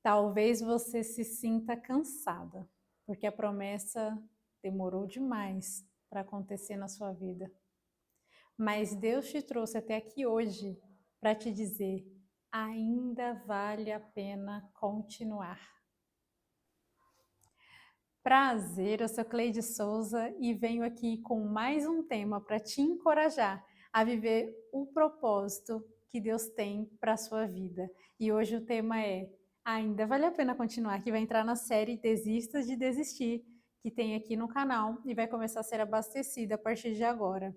Talvez você se sinta cansada, porque a promessa demorou demais para acontecer na sua vida. Mas Deus te trouxe até aqui hoje para te dizer: ainda vale a pena continuar. Prazer, eu sou Cleide Souza e venho aqui com mais um tema para te encorajar a viver o propósito que Deus tem para a sua vida. E hoje o tema é Ainda vale a pena continuar, que vai entrar na série Desista de Desistir, que tem aqui no canal e vai começar a ser abastecida a partir de agora.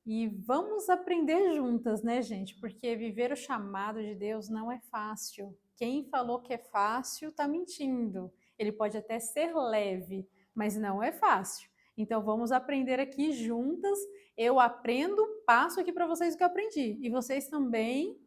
E vamos aprender juntas, né, gente? Porque viver o chamado de Deus não é fácil. Quem falou que é fácil está mentindo. Ele pode até ser leve, mas não é fácil. Então vamos aprender aqui juntas. Eu aprendo, passo aqui para vocês o que eu aprendi. E vocês também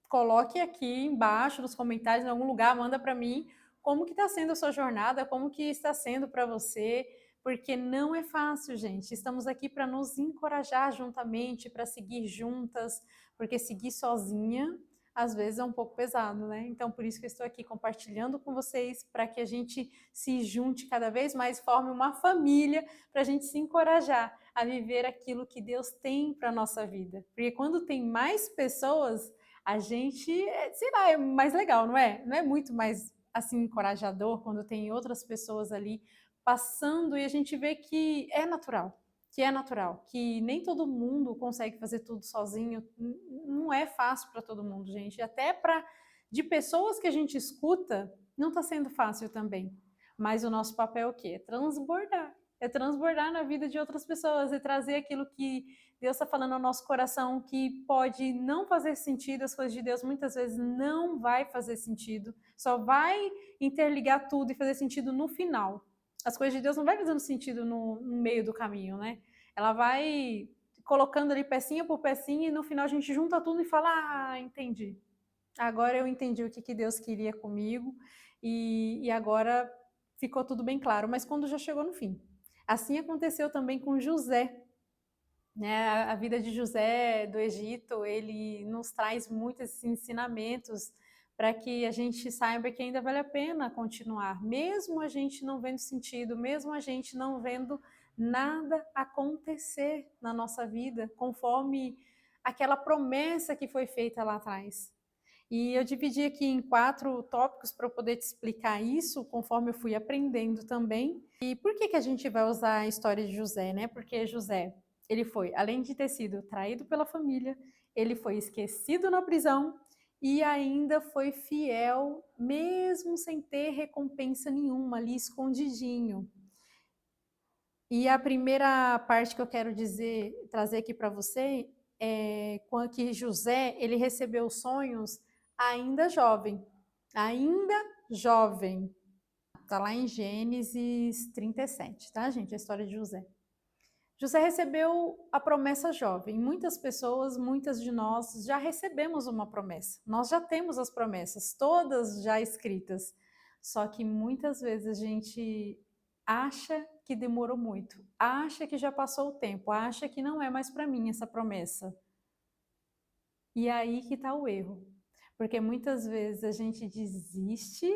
coloquem aqui embaixo nos comentários, em algum lugar, manda para mim como que está sendo a sua jornada, como que está sendo para você, porque não é fácil, gente. Estamos aqui para nos encorajar juntamente, para seguir juntas, porque seguir sozinha às vezes é um pouco pesado, né? Então, por isso que eu estou aqui compartilhando com vocês, para que a gente se junte cada vez mais, forme uma família, para a gente se encorajar a viver aquilo que Deus tem para a nossa vida. Porque quando tem mais pessoas, a gente, sei lá, é mais legal, não é? Não é muito mais assim encorajador quando tem outras pessoas ali passando e a gente vê que é natural, que nem todo mundo consegue fazer tudo sozinho, não é fácil para todo mundo, gente. Até para de pessoas que a gente escuta, não está sendo fácil também. Mas o nosso papel é o quê? É transbordar na vida de outras pessoas e trazer aquilo que Deus está falando ao nosso coração, que pode não fazer sentido, as coisas de Deus muitas vezes não vai fazer sentido, só vai interligar tudo e fazer sentido no final. As coisas de Deus não vai fazendo sentido no meio do caminho, né? Ela vai colocando ali pecinha por pecinha e no final a gente junta tudo e fala: ah, entendi. Agora eu entendi o que Deus queria comigo e agora ficou tudo bem claro. Mas quando já chegou no fim. Assim aconteceu também com José, né? A vida de José do Egito, ele nos traz muitos ensinamentos para que a gente saiba que ainda vale a pena continuar, mesmo a gente não vendo sentido, mesmo a gente não vendo nada acontecer na nossa vida, conforme aquela promessa que foi feita lá atrás. E eu dividi aqui em 4 tópicos para poder te explicar isso, conforme eu fui aprendendo também. E por que que a gente vai usar a história de José, né? Porque José, ele foi, além de ter sido traído pela família, ele foi esquecido na prisão e ainda foi fiel, mesmo sem ter recompensa nenhuma, ali escondidinho. E a primeira parte que eu quero dizer, trazer aqui para você, é que José, ele recebeu sonhos ainda jovem. Ainda jovem. Está lá em Gênesis 37, tá, gente? A história de José. José recebeu a promessa jovem. Muitas pessoas, muitas de nós já recebemos uma promessa. Nós já temos as promessas, todas já escritas. Só que muitas vezes a gente acha que demorou muito, acha que já passou o tempo, acha que não é mais para mim essa promessa. E é aí que está o erro. Porque muitas vezes a gente desiste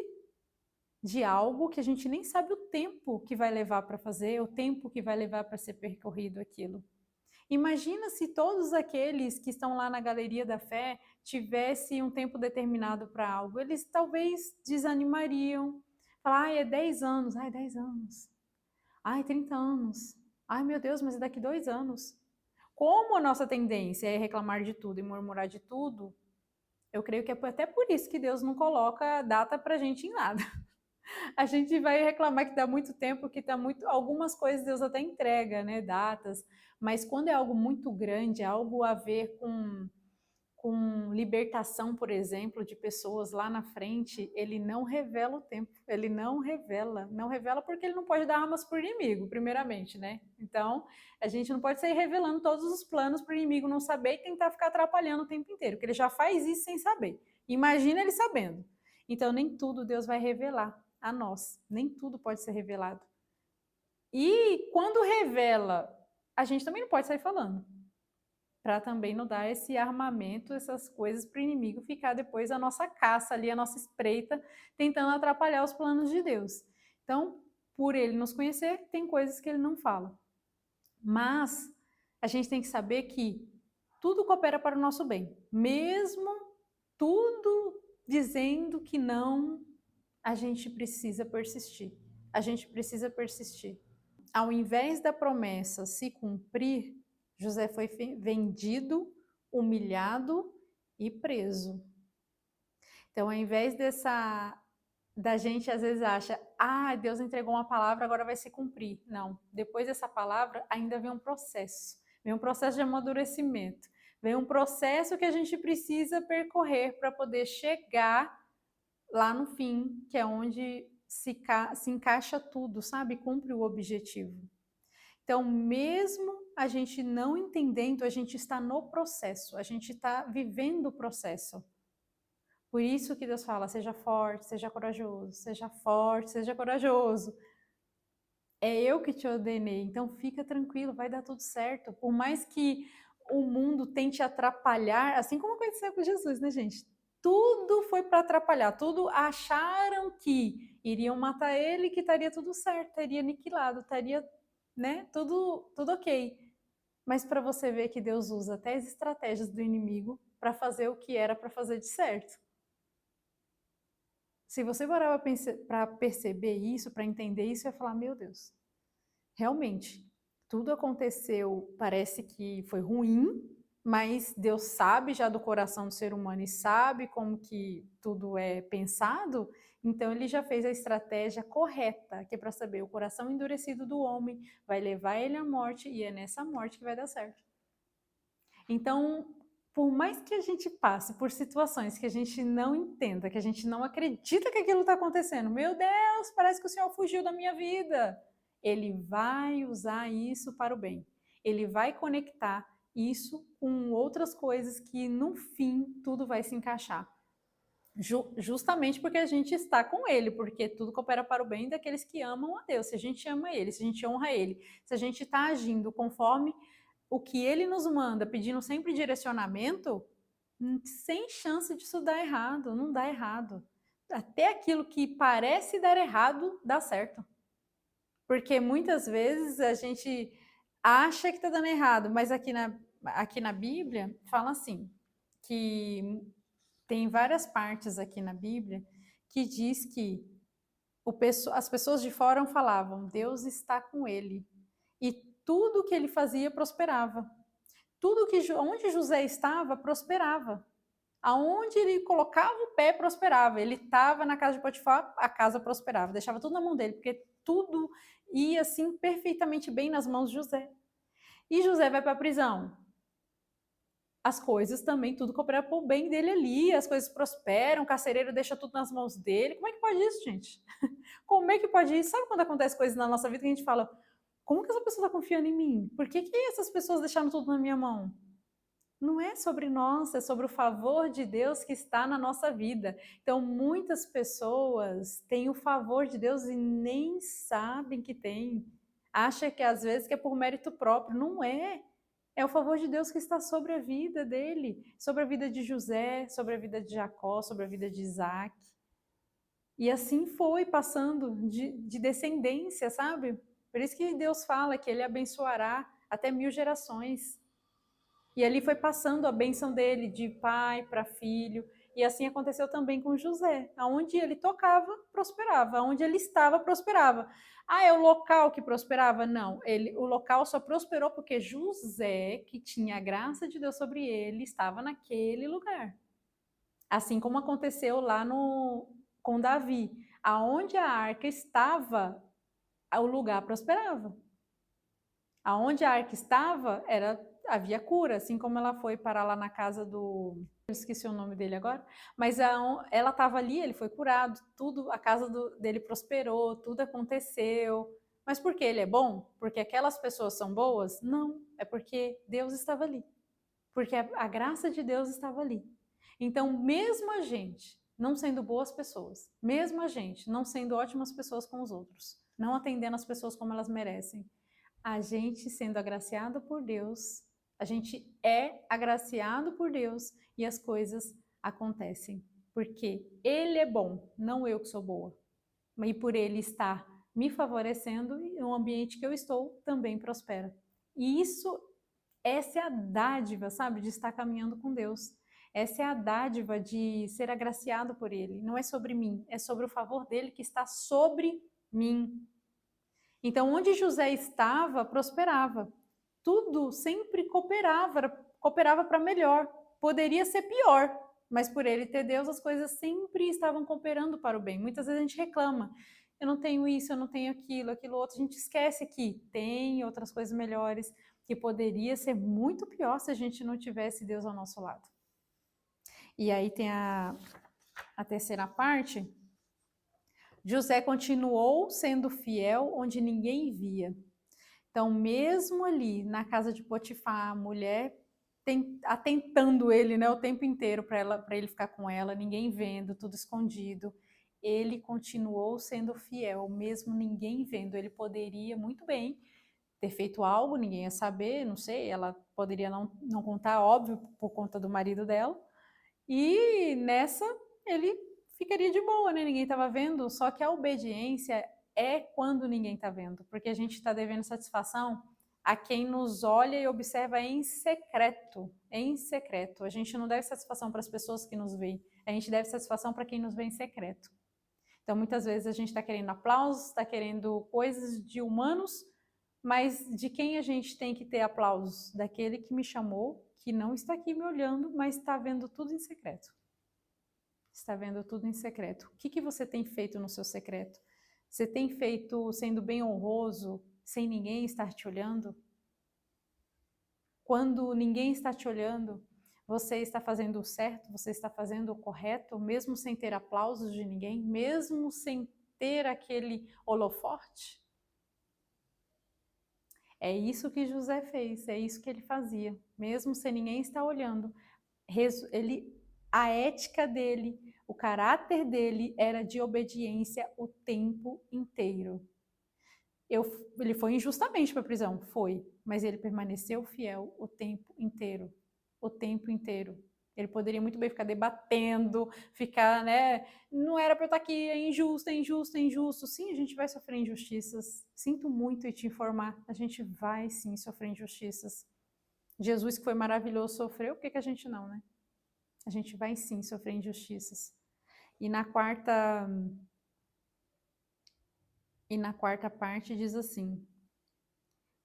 de algo que a gente nem sabe o tempo que vai levar para fazer, o tempo que vai levar para ser percorrido aquilo. Imagina se todos aqueles que estão lá na galeria da fé tivessem um tempo determinado para algo, eles talvez desanimariam. Falar, ai, é 10 anos, ai, 10 anos, ai, 30 anos, ai, meu Deus, mas é daqui 2 anos. Como a nossa tendência é reclamar de tudo e murmurar de tudo, eu creio que é até por isso que Deus não coloca data para a gente em nada. A gente vai reclamar que dá muito tempo, que tá muito. Algumas coisas Deus até entrega, né? Datas, mas quando é algo muito grande, algo a ver com libertação, por exemplo, de pessoas lá na frente, ele não revela o tempo, ele não revela porque ele não pode dar armas para o inimigo, primeiramente, né? Então, a gente não pode sair revelando todos os planos para o inimigo não saber e tentar ficar atrapalhando o tempo inteiro, porque ele já faz isso sem saber. Imagina ele sabendo. Então, nem tudo Deus vai revelar a nós, nem tudo pode ser revelado. E quando revela, a gente também não pode sair falando. para também não dar esse armamento, essas coisas para o inimigo ficar depois a nossa caça ali, a nossa espreita, tentando atrapalhar os planos de Deus. Então, por ele nos conhecer, tem coisas que ele não fala. Mas a gente tem que saber que tudo coopera para o nosso bem. Mesmo tudo dizendo que não, a gente precisa persistir. A gente precisa persistir. Ao invés da promessa se cumprir, José foi vendido, humilhado e preso. Então, ao invés da gente às vezes acha, Deus entregou uma palavra, agora vai se cumprir. Não, depois dessa palavra ainda vem um processo de amadurecimento, vem um processo que a gente precisa percorrer para poder chegar lá no fim, que é onde se encaixa tudo, sabe? Cumpre o objetivo. Então, mesmo a gente não entendendo, a gente está no processo, a gente está vivendo o processo. Por isso que Deus fala, seja forte, seja corajoso, seja forte, seja corajoso. É eu que te ordenei, então fica tranquilo, vai dar tudo certo. Por mais que o mundo tente atrapalhar, assim como aconteceu com Jesus, né, gente? Tudo foi para atrapalhar, tudo acharam que iriam matar ele, que estaria tudo certo, estaria aniquilado, estaria, né, tudo ok. Mas para você ver que Deus usa até as estratégias do inimigo para fazer o que era para fazer de certo. Se você parar para perceber isso, para entender isso, você vai falar, meu Deus, realmente, tudo aconteceu, parece que foi ruim, mas Deus sabe já do coração do ser humano e sabe como que tudo é pensado, então ele já fez a estratégia correta, que é para saber o coração endurecido do homem vai levar ele à morte e é nessa morte que vai dar certo. Então, por mais que a gente passe por situações que a gente não entenda, que a gente não acredita que aquilo está acontecendo, meu Deus, parece que o Senhor fugiu da minha vida. Ele vai usar isso para o bem. Ele vai conectar isso com outras coisas que no fim tudo vai se encaixar. Justamente porque a gente está com Ele, porque tudo coopera para o bem daqueles que amam a Deus. Se a gente ama Ele, se a gente honra Ele, se a gente está agindo conforme o que Ele nos manda, pedindo sempre direcionamento, sem chance disso dar errado, não dá errado. Até aquilo que parece dar errado, dá certo. Porque muitas vezes a gente acha que está dando errado, mas aqui na Bíblia fala assim, que tem várias partes aqui na Bíblia que diz que as pessoas de fora falavam, Deus está com ele. E tudo que ele fazia prosperava. Tudo que onde José estava, prosperava. Aonde ele colocava o pé, prosperava. Ele estava na casa de Potifar, a casa prosperava. Deixava tudo na mão dele, porque tudo ia assim perfeitamente bem nas mãos de José. E José vai para a prisão. As coisas também, tudo coopera para o bem dele ali, as coisas prosperam, o carcereiro deixa tudo nas mãos dele. Como é que pode isso, gente? Como é que pode isso? Sabe quando acontece coisas na nossa vida que a gente fala, como que essa pessoa está confiando em mim? Por que essas pessoas deixaram tudo na minha mão? Não é sobre nós, é sobre o favor de Deus que está na nossa vida. Então, muitas pessoas têm o favor de Deus e nem sabem que tem. Acha que às vezes que é por mérito próprio. Não é. É o favor de Deus que está sobre a vida dele, sobre a vida de José, sobre a vida de Jacó, sobre a vida de Isaac. E assim foi passando de descendência, sabe? Por isso que Deus fala que ele abençoará até 1000 gerações. E ali foi passando a bênção dele de pai para filho. E assim aconteceu também com José. Aonde ele tocava, prosperava. Aonde ele estava, prosperava. É o local que prosperava? Não. O local só prosperou porque José, que tinha a graça de Deus sobre ele, estava naquele lugar. Assim como aconteceu lá com Davi. Aonde a arca estava, o lugar prosperava. Aonde a arca estava, havia cura, assim como ela foi parar lá na casa do... Eu esqueci o nome dele agora, mas ela estava ali, ele foi curado, tudo, a casa dele prosperou, tudo aconteceu. Mas por que ele é bom? Porque aquelas pessoas são boas? Não, é porque Deus estava ali. Porque a graça de Deus estava ali. Então, mesmo a gente não sendo boas pessoas, mesmo a gente não sendo ótimas pessoas com os outros, não atendendo as pessoas como elas merecem, a gente sendo agraciado por Deus, A gente é agraciado por Deus e as coisas acontecem. Porque Ele é bom, não eu que sou boa. E por Ele estar me favorecendo, e o ambiente que eu estou também prospera. E essa é a dádiva, sabe, de estar caminhando com Deus. Essa é a dádiva de ser agraciado por Ele. Não é sobre mim, é sobre o favor dele que está sobre mim. Então, onde José estava, prosperava. Tudo sempre cooperava para melhor. Poderia ser pior, mas por ele ter Deus, as coisas sempre estavam cooperando para o bem. Muitas vezes a gente reclama, eu não tenho isso, eu não tenho aquilo, aquilo outro. A gente esquece que tem outras coisas melhores, que poderia ser muito pior se a gente não tivesse Deus ao nosso lado. E aí tem a terceira parte. José continuou sendo fiel onde ninguém via. Então, mesmo ali na casa de Potifar, a mulher atentando ele, né, o tempo inteiro para ele ficar com ela, ninguém vendo, tudo escondido, ele continuou sendo fiel, mesmo ninguém vendo. Ele poderia muito bem ter feito algo, ninguém ia saber, não sei, ela poderia não contar, óbvio, por conta do marido dela, e nessa ele ficaria de boa, né? Ninguém estava vendo, só que a obediência é quando ninguém está vendo, porque a gente está devendo satisfação a quem nos olha e observa em secreto, em secreto. A gente não deve satisfação para as pessoas que nos veem, a gente deve satisfação para quem nos vê em secreto. Então, muitas vezes a gente está querendo aplausos, está querendo coisas de humanos, mas de quem a gente tem que ter aplausos? Daquele que me chamou, que não está aqui me olhando, mas está vendo tudo em secreto. Está vendo tudo em secreto. O que você tem feito no seu secreto? Você tem feito sendo bem honroso, sem ninguém estar te olhando? Quando ninguém está te olhando, você está fazendo o certo, você está fazendo o correto, mesmo sem ter aplausos de ninguém, mesmo sem ter aquele holofote? É isso que José fez, é isso que ele fazia, mesmo sem ninguém estar olhando. A ética dele, o caráter dele era de obediência o tempo inteiro. Ele foi injustamente para a prisão, foi, mas ele permaneceu fiel o tempo inteiro, o tempo inteiro. Ele poderia muito bem ficar debatendo, ficar, né? Não era para eu estar aqui, é injusto, é injusto, é injusto. Sim, a gente vai sofrer injustiças. Sinto muito em te informar, a gente vai sim sofrer injustiças. Jesus, que foi maravilhoso, sofreu, por que a gente não, né? A gente vai sim sofrer injustiças. E na quarta parte diz assim: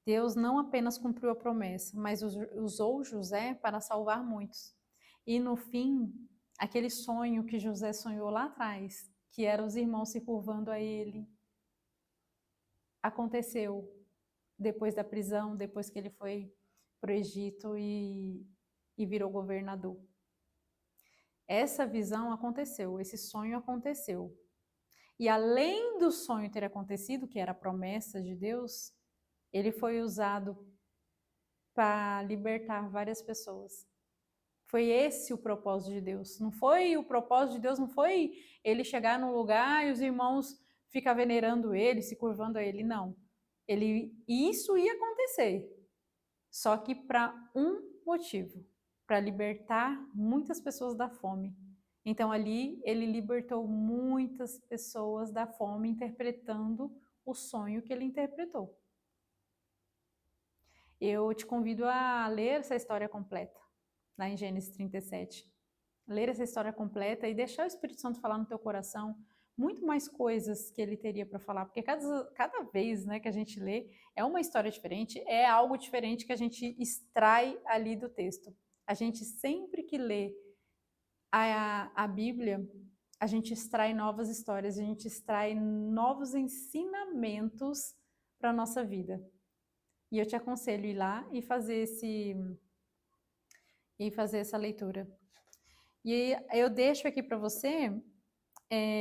Deus não apenas cumpriu a promessa, mas usou José para salvar muitos. E no fim, aquele sonho que José sonhou lá atrás, que eram os irmãos se curvando a ele, aconteceu depois da prisão, depois que ele foi para o Egito e virou governador. Essa visão aconteceu, esse sonho aconteceu. E além do sonho ter acontecido, que era a promessa de Deus, ele foi usado para libertar várias pessoas. Foi esse o propósito de Deus. Não foi o propósito de Deus, não foi ele chegar num lugar e os irmãos ficar venerando ele, se curvando a ele, não. Isso ia acontecer, só que para um motivo, para libertar muitas pessoas da fome. Então ali ele libertou muitas pessoas da fome interpretando o sonho que ele interpretou. Eu te convido a ler essa história completa, lá em Gênesis 37. Ler essa história completa e deixar o Espírito Santo falar no teu coração muito mais coisas que ele teria para falar, porque cada vez, né, que a gente lê é uma história diferente, é algo diferente que a gente extrai ali do texto. A gente sempre que lê a Bíblia, a gente extrai novas histórias, a gente extrai novos ensinamentos para a nossa vida. E eu te aconselho ir lá e fazer essa leitura. E eu deixo aqui para você,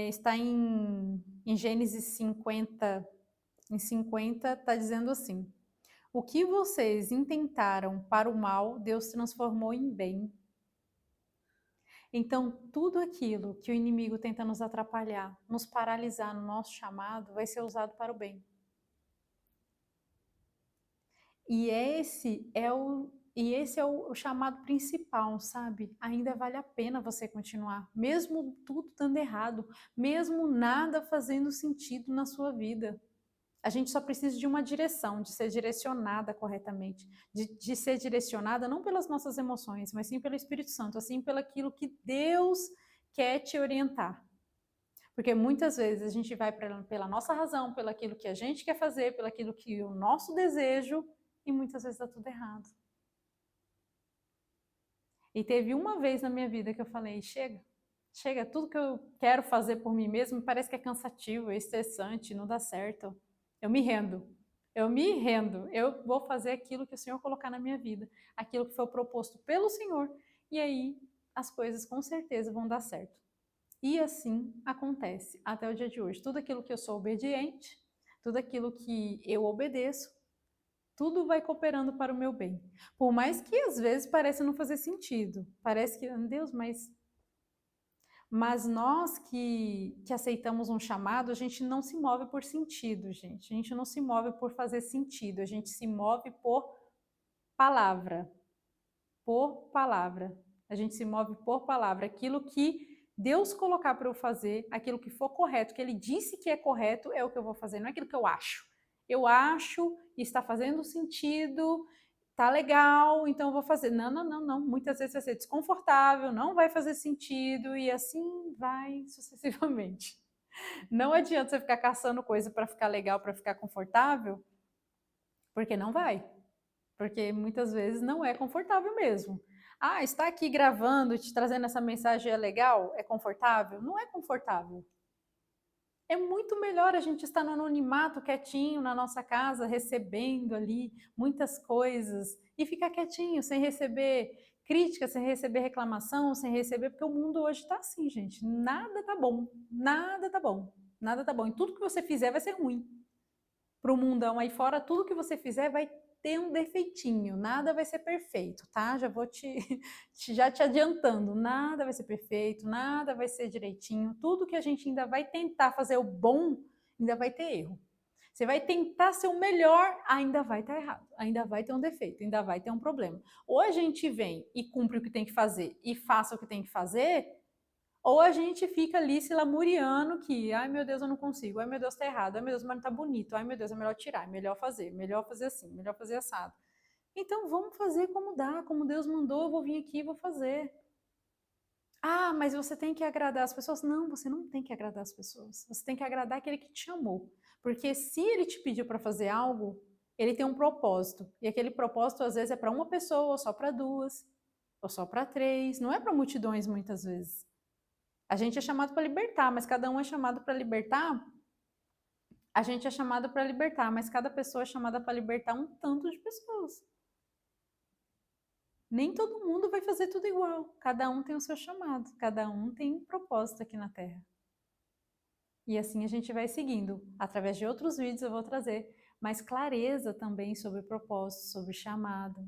está em Gênesis 50, em 50 está dizendo assim: o que vocês intentaram para o mal, Deus transformou em bem. Então, tudo aquilo que o inimigo tenta nos atrapalhar, nos paralisar no nosso chamado, vai ser usado para o bem. E esse é o E esse é o chamado principal, sabe? Ainda vale a pena você continuar, mesmo tudo dando errado, mesmo nada fazendo sentido na sua vida. A gente só precisa de uma direção, de ser direcionada corretamente, de ser direcionada não pelas nossas emoções, mas sim pelo Espírito Santo, assim pelo aquilo que Deus quer te orientar. Porque muitas vezes a gente vai pela nossa razão, pelo aquilo que a gente quer fazer, pelo aquilo que o nosso desejo, e muitas vezes dá tudo errado. E teve uma vez na minha vida que eu falei, chega, chega, tudo que eu quero fazer por mim mesmo parece que é cansativo, é estressante, não dá certo. Eu me rendo. Eu me rendo. Eu vou fazer aquilo que o Senhor colocar na minha vida, aquilo que foi proposto pelo Senhor, e aí as coisas com certeza vão dar certo. E assim acontece até o dia de hoje. Tudo aquilo que eu sou obediente, tudo aquilo que eu obedeço, tudo vai cooperando para o meu bem. Por mais que às vezes pareça não fazer sentido. Parece que, Deus, mas nós que aceitamos um chamado, a gente não se move por sentido, gente. A gente não se move por fazer sentido, a gente se move por palavra. Por palavra. A gente se move por palavra. Aquilo que Deus colocar para eu fazer, aquilo que for correto, que Ele disse que é correto, é o que eu vou fazer, não é aquilo que eu acho. Eu acho, está fazendo sentido, tá legal, então eu vou fazer. Não, não, não, não. Muitas vezes vai ser desconfortável, não vai fazer sentido e assim vai sucessivamente. Não adianta você ficar caçando coisa para ficar legal, para ficar confortável, porque não vai. Porque muitas vezes não é confortável mesmo. Ah, está aqui gravando, te trazendo essa mensagem é legal? É confortável? Não é confortável. É muito melhor a gente estar no anonimato, quietinho, na nossa casa, recebendo ali muitas coisas e ficar quietinho, sem receber crítica, sem receber reclamação, sem receber, porque o mundo hoje está assim, gente. Nada tá bom, nada tá bom, nada tá bom. E tudo que você fizer vai ser ruim. Para o mundão aí fora, tudo que você fizer vai ter um defeitinho, nada vai ser perfeito, tá? Já vou já te adiantando, nada vai ser perfeito, nada vai ser direitinho, tudo que a gente ainda vai tentar fazer o bom, ainda vai ter erro. Você vai tentar ser o melhor, ainda vai estar errado, ainda vai ter um defeito, ainda vai ter um problema. Ou a gente vem e cumpre o que tem que fazer e faça o que tem que fazer, ou a gente fica ali se lamuriando que, ai meu Deus, eu não consigo, ai meu Deus, tá errado, ai meu Deus, mas não tá bonito, ai meu Deus, é melhor tirar, é melhor fazer assim, melhor fazer assado. Então vamos fazer como dá, como Deus mandou, eu vou vir aqui e vou fazer. Ah, mas você tem que agradar as pessoas. Não, você não tem que agradar as pessoas. Você tem que agradar aquele que te chamou. Porque se ele te pediu para fazer algo, ele tem um propósito. E aquele propósito, às vezes, é para uma pessoa, ou só para duas, ou só para três. Não é para multidões, muitas vezes. A gente é chamado para libertar, mas cada um é chamado para libertar. A gente é chamado para libertar, mas cada pessoa é chamada para libertar um tanto de pessoas. Nem todo mundo vai fazer tudo igual. Cada um tem o seu chamado, cada um tem um propósito aqui na Terra. E assim a gente vai seguindo. Através de outros vídeos eu vou trazer mais clareza também sobre o propósito, sobre o chamado.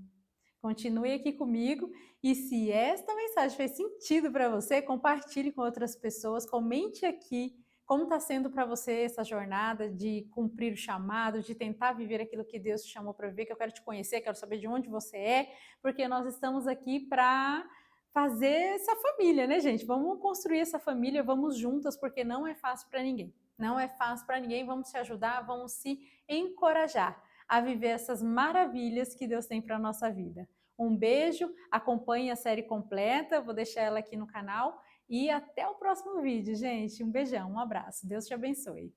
Continue aqui comigo e se esta mensagem fez sentido para você, compartilhe com outras pessoas, comente aqui como está sendo para você essa jornada de cumprir o chamado, de tentar viver aquilo que Deus te chamou para viver, que eu quero te conhecer, quero saber de onde você é, porque nós estamos aqui para fazer essa família, né, gente? Vamos construir essa família, vamos juntas, porque não é fácil para ninguém. Não é fácil para ninguém, vamos se ajudar, vamos se encorajar a viver essas maravilhas que Deus tem para a nossa vida. Um beijo, acompanhe a série completa, vou deixar ela aqui no canal e até o próximo vídeo, gente. Um beijão, um abraço. Deus te abençoe.